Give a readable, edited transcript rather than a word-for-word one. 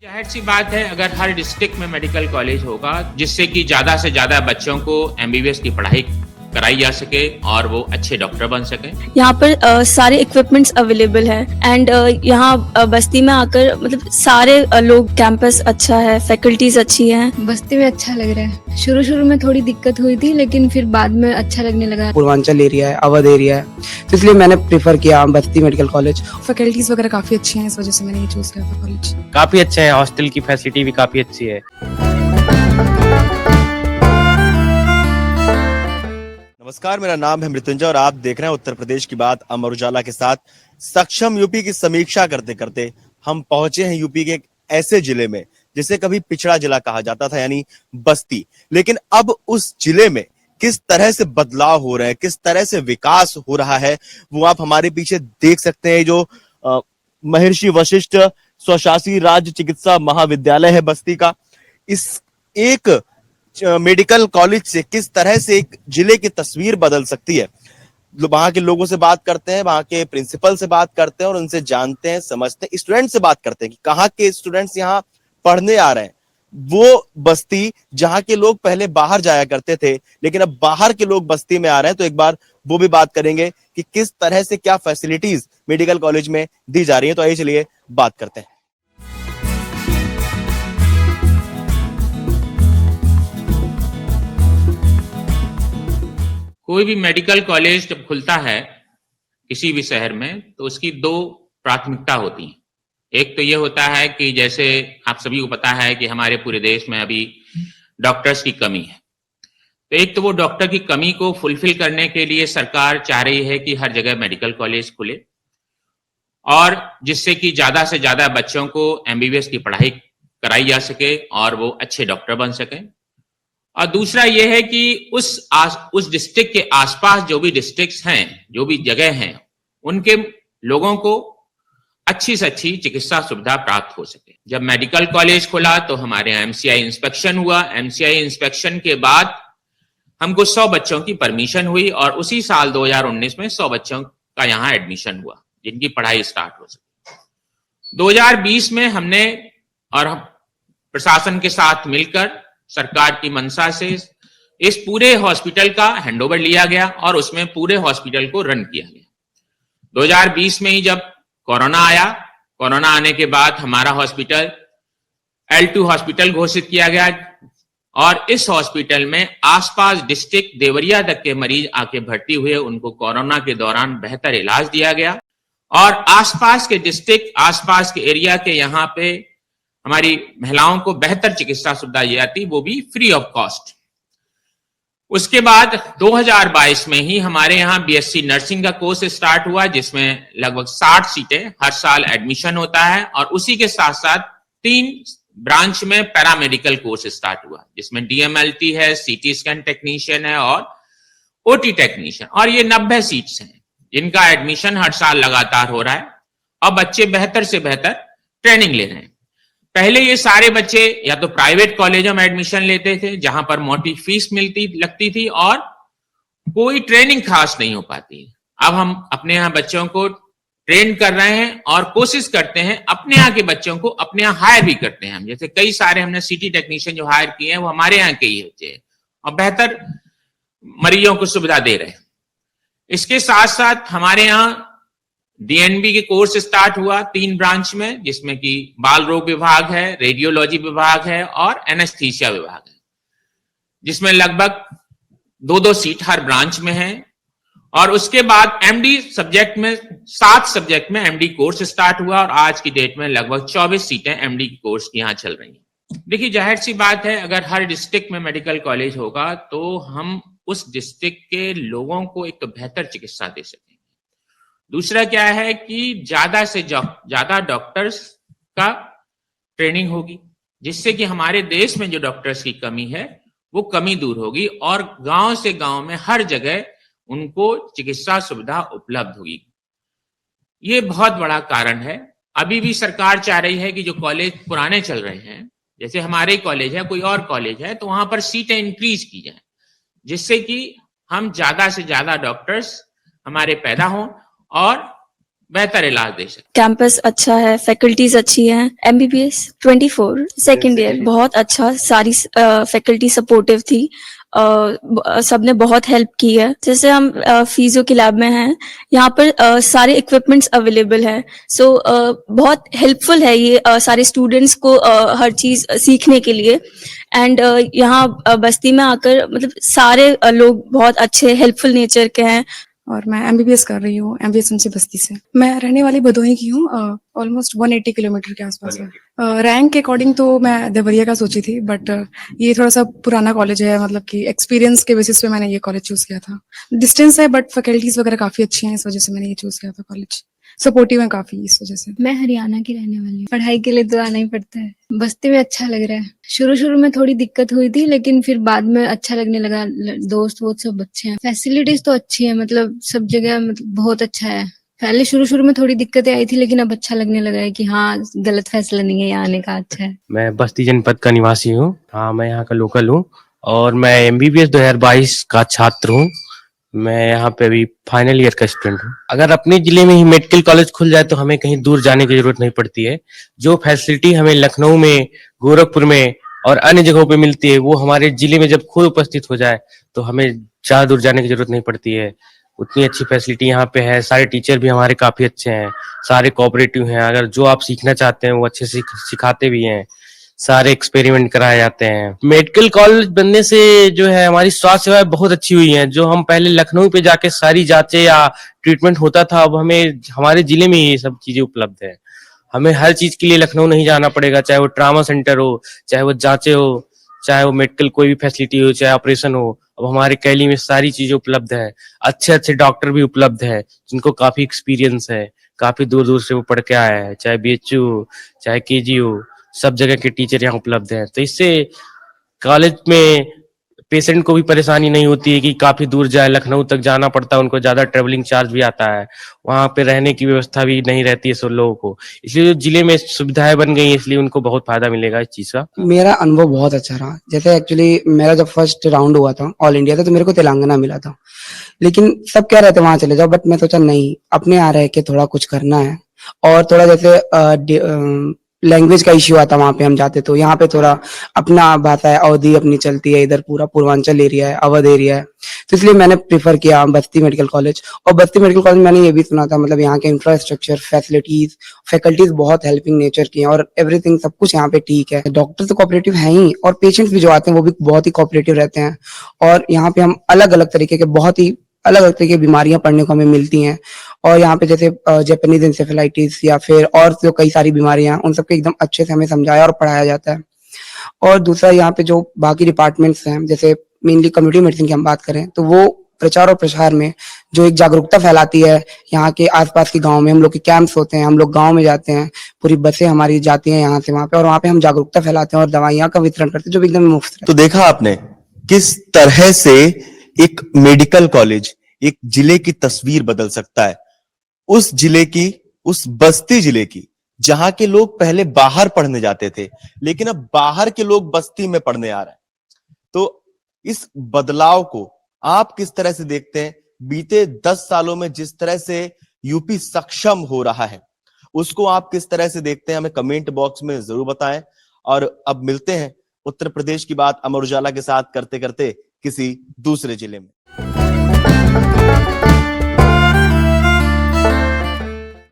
जाहिर सी बात है, अगर हर डिस्ट्रिक्ट में मेडिकल कॉलेज होगा जिससे कि ज़्यादा से ज़्यादा बच्चों को एमबीबीएस की पढ़ाई कराई जा सके और वो अच्छे डॉक्टर बन सकें। यहाँ पर सारे इक्विपमेंट्स अवेलेबल हैं एंड यहाँ बस्ती में आकर मतलब सारे लोग, कैंपस अच्छा है, फैकल्टीज अच्छी हैं। बस्ती में अच्छा लग रहा है। शुरू में थोड़ी दिक्कत हुई थी लेकिन फिर बाद में अच्छा लगने लगा। पूर्वांचल एरिया है, अवध एरिया है, तो इसलिए मैंने प्रेफर किया बस्ती मेडिकल कॉलेज। फैकल्टीज वगैरह काफी अच्छी हैं, इस वजह से मैंने ये चूज किया था कॉलेज। काफी अच्छा है, हॉस्टल की फैसिलिटी भी काफी अच्छी है। नमस्कार, मेरा नाम है मृत्युंजय और आप देख रहे हैं उत्तर प्रदेश की बात अमर उजाला के साथ। सक्षम यूपी की समीक्षा करते करते हम पहुंचे हैं यूपी के एक ऐसे जिले में जिसे कभी पिछड़ा जिला कहा जाता था, यानी बस्ती। लेकिन अब उस जिले में किस तरह से बदलाव हो रहे हैं, किस तरह से विकास हो रहा है, वो आप हमारे पीछे देख सकते हैं। जो महर्षि वशिष्ठ स्वशासी राज्य चिकित्सा महाविद्यालय है बस्ती का, इस एक मेडिकल कॉलेज से किस तरह से एक जिले की तस्वीर बदल सकती है। वहां के लोगों से बात करते हैं, वहां के प्रिंसिपल से बात करते हैं और उनसे जानते हैं, समझते हैं। स्टूडेंट से बात करते हैं कि कहाँ के स्टूडेंट्स यहाँ पढ़ने आ रहे हैं। वो बस्ती जहां के लोग पहले बाहर जाया करते थे, लेकिन अब बाहर के लोग बस्ती में आ रहे हैं, तो एक बार वो भी बात करेंगे कि किस तरह से क्या फैसिलिटीज मेडिकल कॉलेज में दी जा रही है। तो आइए चलिए बात करते हैं। कोई भी मेडिकल कॉलेज जब खुलता है किसी भी शहर में तो उसकी दो प्राथमिकता होती हैं। एक तो ये होता है कि जैसे आप सभी को पता है कि हमारे पूरे देश में अभी डॉक्टर्स की कमी है, तो एक तो वो डॉक्टर की कमी को फुलफिल करने के लिए सरकार चाह रही है कि हर जगह मेडिकल कॉलेज खुले और जिससे कि ज्यादा से ज्यादा बच्चों को एमबीबीएस की पढ़ाई कराई जा सके और वो अच्छे डॉक्टर बन सकें। और दूसरा यह है कि उस डिस्ट्रिक्ट के आसपास जो भी डिस्ट्रिक्ट्स हैं, जो भी जगह हैं, उनके लोगों को अच्छी से अच्छी चिकित्सा सुविधा प्राप्त हो सके। जब मेडिकल कॉलेज खुला तो हमारे यहाँ एमसीआई इंस्पेक्शन हुआ। एमसीआई इंस्पेक्शन के बाद हमको 100 बच्चों की परमिशन हुई और उसी साल 2019 में 100 बच्चों का यहाँ एडमिशन हुआ जिनकी पढ़ाई स्टार्ट हो सके। 2020 में हमने और प्रशासन के साथ मिलकर सरकार की मंशा से इस पूरे हॉस्पिटल का हैंडओवर लिया गया और उसमें पूरे हॉस्पिटल को रन किया गया। 2020 में ही जब कोरोना आया, कोरोना आने के बाद हमारा हॉस्पिटल L2 हॉस्पिटल घोषित किया गया और इस हॉस्पिटल में आसपास डिस्ट्रिक्ट देवरिया तक के मरीज आके भर्ती हुए, उनको कोरोना के दौरान बेहतर इलाज दिया गया और आसपास के डिस्ट्रिक्ट, आसपास के एरिया के यहाँ पे हमारी महिलाओं को बेहतर चिकित्सा सुविधा दी जाती, वो भी फ्री ऑफ कॉस्ट। उसके बाद 2022 में ही हमारे यहाँ बीएससी नर्सिंग का कोर्स स्टार्ट हुआ जिसमें लगभग 60 सीटें हर साल एडमिशन होता है और उसी के साथ साथ 3 ब्रांच में पैरामेडिकल कोर्स स्टार्ट हुआ जिसमें डीएमएलटी है, सीटी स्कैन टेक्नीशियन है और ओटी टेक्नीशियन, और ये 90 सीट्स हैं जिनका एडमिशन हर साल लगातार हो रहा है और बच्चे बेहतर से बेहतर ट्रेनिंग ले रहे हैं। पहले ये सारे बच्चे या तो प्राइवेट कॉलेजों में एडमिशन लेते थे जहां पर मोटी फीस लगती थी और कोई ट्रेनिंग खास नहीं हो पाती। अब हम अपने यहाँ बच्चों को ट्रेन कर रहे हैं और कोशिश करते हैं अपने यहाँ के बच्चों को अपने यहाँ हायर भी करते हैं। हम जैसे कई सारे हमने सिटी टेक्नीशियन जो हायर किए हैं वो हमारे यहाँ के ही बच्चे हैं और बेहतर मरीजों को सुविधा दे रहे हैं। इसके साथ साथ हमारे यहाँ डीएनबी के कोर्स स्टार्ट हुआ 3 ब्रांच में जिसमें कि बाल रोग विभाग है, रेडियोलॉजी विभाग है और एनेस्थीसिया विभाग है, जिसमें लगभग 2-2 सीट हर ब्रांच में है। और उसके बाद एमडी सब्जेक्ट में 7 सब्जेक्ट में एमडी कोर्स स्टार्ट हुआ और आज की डेट में लगभग 24 सीटें एमडी कोर्स की यहाँ चल रही हैं। देखिए, जाहिर सी बात है, अगर हर डिस्ट्रिक्ट में मेडिकल कॉलेज होगा तो हम उस डिस्ट्रिक्ट के लोगों को एक तो बेहतर चिकित्सा दे सकेंगे। दूसरा क्या है कि ज्यादा से ज्यादा डॉक्टर्स का ट्रेनिंग होगी जिससे कि हमारे देश में जो डॉक्टर्स की कमी है वो कमी दूर होगी और गांव से गांव में हर जगह उनको चिकित्सा सुविधा उपलब्ध होगी। ये बहुत बड़ा कारण है। अभी भी सरकार चाह रही है कि जो कॉलेज पुराने चल रहे हैं, जैसे हमारे कॉलेज है, कोई और कॉलेज है, तो वहां पर सीटें इंक्रीज की जाए जिससे कि हम ज्यादा से ज्यादा डॉक्टर्स हमारे पैदा हों और बेहतर इलाज दे सकते कैंपस अच्छा है, फैकल्टीज अच्छी हैं। MBBS 24 सेकंड ईयर बहुत अच्छा, सारी फैकल्टी सपोर्टिव थी। सबने बहुत हेल्प की है। जैसे हम फिजियो की लैब में हैं, यहाँ पर सारे इक्विपमेंट्स अवेलेबल है। सो बहुत हेल्पफुल है ये सारे स्टूडेंट्स को हर चीज सीखने के लिए। एंड यहाँ बस्ती में आकर मतलब सारे लोग बहुत अच्छे हेल्पफुल नेचर के हैं। और मैं MBBS कर रही हूँ MVSMC बस्ती से। मैं रहने वाली भदोही की हूँ, ऑलमोस्ट 180 किलोमीटर के आसपास है। रैंक के अकॉर्डिंग तो मैं देवरिया का सोची थी, बट ये थोड़ा सा पुराना कॉलेज है, मतलब कि एक्सपीरियंस के बेसिस पे मैंने ये कॉलेज चूज किया था। डिस्टेंस है बट फैकल्टीज वगैरह काफी अच्छी हैं, इस वजह से मैंने ये चूज किया था कॉलेज। सपोर्टिव है काफी, इस वजह से। मैं हरियाणा की रहने वाली हूँ। पढ़ाई के लिए तो आना ही पड़ता है। बस्ती में अच्छा लग रहा है। शुरू शुरू में थोड़ी दिक्कत हुई थी, लेकिन फिर बाद में अच्छा लगने लगा। दोस्त वोस्त सब अच्छे हैं, फैसिलिटीज तो अच्छी है, मतलब सब जगह मतलब बहुत अच्छा है। पहले शुरू शुरू में थोड़ी दिक्कतें आई थी, लेकिन अब अच्छा लगने लगा है कि हाँ, गलत फैसला नहीं है, यहाँ आने का अच्छा है। मैं बस्ती जनपद का निवासी हूँ। हाँ, मैं यहाँ का लोकल हूँ और मैं MBBS 2022 का छात्र हूँ। मैं यहाँ पे अभी फाइनल ईयर का स्टूडेंट हूँ। अगर अपने जिले में ही मेडिकल कॉलेज खुल जाए तो हमें कहीं दूर जाने की जरूरत नहीं पड़ती है। जो फैसिलिटी हमें लखनऊ में, गोरखपुर में और अन्य जगहों पे मिलती है, वो हमारे जिले में जब खुद उपस्थित हो जाए तो हमें ज्यादा दूर जाने की जरूरत नहीं पड़ती है। उतनी अच्छी फैसिलिटी यहाँ पे है। सारे टीचर भी हमारे काफी अच्छे हैं, सारे कोऑपरेटिव हैं। अगर जो आप सीखना चाहते हैं वो अच्छे से सिखाते भी हैं। सारे एक्सपेरिमेंट कराए जाते हैं। मेडिकल कॉलेज बनने से जो है हमारी स्वास्थ्य सेवाएं बहुत अच्छी हुई हैं। जो हम पहले लखनऊ पे जाके सारी जांचें या ट्रीटमेंट होता था, अब हमें हमारे जिले में ये सब चीजें उपलब्ध है। हमें हर चीज के लिए लखनऊ नहीं जाना पड़ेगा, चाहे वो ट्रामा सेंटर हो, चाहे वो जांचें हो, चाहे वो मेडिकल कोई भी फैसिलिटी हो, चाहे ऑपरेशन हो। अब हमारे कैली में सारी चीजें उपलब्ध है। अच्छे अच्छे डॉक्टर भी उपलब्ध है जिनको काफी एक्सपीरियंस है, काफी दूर दूर से वो पढ़ के आया है। चाहे BHU हो, चाहे KG हो, सब जगह के टीचर यहाँ उपलब्ध हैं। तो इससे कॉलेज में पेशेंट को भी परेशानी नहीं होती है कि काफी दूर जाए, लखनऊ तक जाना पड़ता है, उनको ज्यादा ट्रेवलिंग चार्ज भी आता है। वहां पे रहने की व्यवस्था भी नहीं रहती है सब लोगों को। इसलिए जो जिले में सुविधाएं बन गई हैं, इसलिए उनको बहुत फायदा मिलेगा इस चीज का। मेरा अनुभव बहुत अच्छा रहा। जैसे एक्चुअली मेरा जब फर्स्ट राउंड हुआ था ऑल इंडिया का, तो मेरे को तेलंगाना मिला था, लेकिन सब कह रहे थे वहां चले जाओ, बट मैं सोचा नहीं, अपने यहाँ रह के थोड़ा कुछ करना है। और थोड़ा जैसे लैंग्वेज का इश्यू आता वहां पे हम जाते, तो यहाँ पे थोड़ा अपना भाषा है, अवधी अपनी चलती है, इधर पूरा पूर्वांचल एरिया है, अवध एरिया है, तो इसलिए मैंने प्रीफर किया बस्ती मेडिकल कॉलेज। और बस्ती मेडिकल कॉलेज मैंने ये भी सुना था, मतलब यहाँ के इंफ्रास्ट्रक्चर, फैसिलिटीज, फैकल्टीज बहुत हेल्पिंग नेचर की हैं और एवरीथिंग सब कुछ यहाँ पे ठीक है। डॉक्टर तो कोऑपरेटिव है ही, और पेशेंट्स भी जो आते हैं वो भी बहुत ही कोऑपरेटिव रहते हैं। और यहाँ पे हम अलग अलग तरीके के, बहुत ही अलग अलग तरीके की बीमारियां पढ़ने को हमें मिलती हैं। और यहाँ पे जैसे जैपनीज इंसेफेलाइटिस या फिर और जो कई सारी बीमारियां, उन सबके एकदम अच्छे से हमें समझाया और पढ़ाया जाता है। और दूसरा, यहाँ पे जो बाकी डिपार्टमेंट्स हैं, जैसे मेनली कम्युनिटी मेडिसिन की हम बात करें, तो वो प्रचार और प्रसार में जो एक जागरूकता फैलाती है। यहाँ के आसपास के गांव में हम लोग के कैंप्स होते हैं, हम लोग गांव में जाते हैं, पूरी बसें हमारी जाती हैं यहाँ से वहां पे, और वहां पे हम जागरूकता फैलाते हैं और दवाइयाँ का वितरण करते हैं, जो एकदम मुफ्त है। तो देखा आपने किस तरह से एक मेडिकल कॉलेज एक जिले की तस्वीर बदल सकता है। उस जिले की, उस बस्ती जिले की, जहां के लोग पहले बाहर पढ़ने जाते थे, लेकिन अब बाहर के लोग बस्ती में पढ़ने आ रहे हैं। तो इस बदलाव को आप किस तरह से देखते हैं? बीते 10 सालों में जिस तरह से यूपी सक्षम हो रहा है, उसको आप किस तरह से देखते हैं? हमें कमेंट बॉक्स में जरूर बताएं। और अब मिलते हैं उत्तर प्रदेश की बात अमर उजाला के साथ करते करते किसी दूसरे जिले में।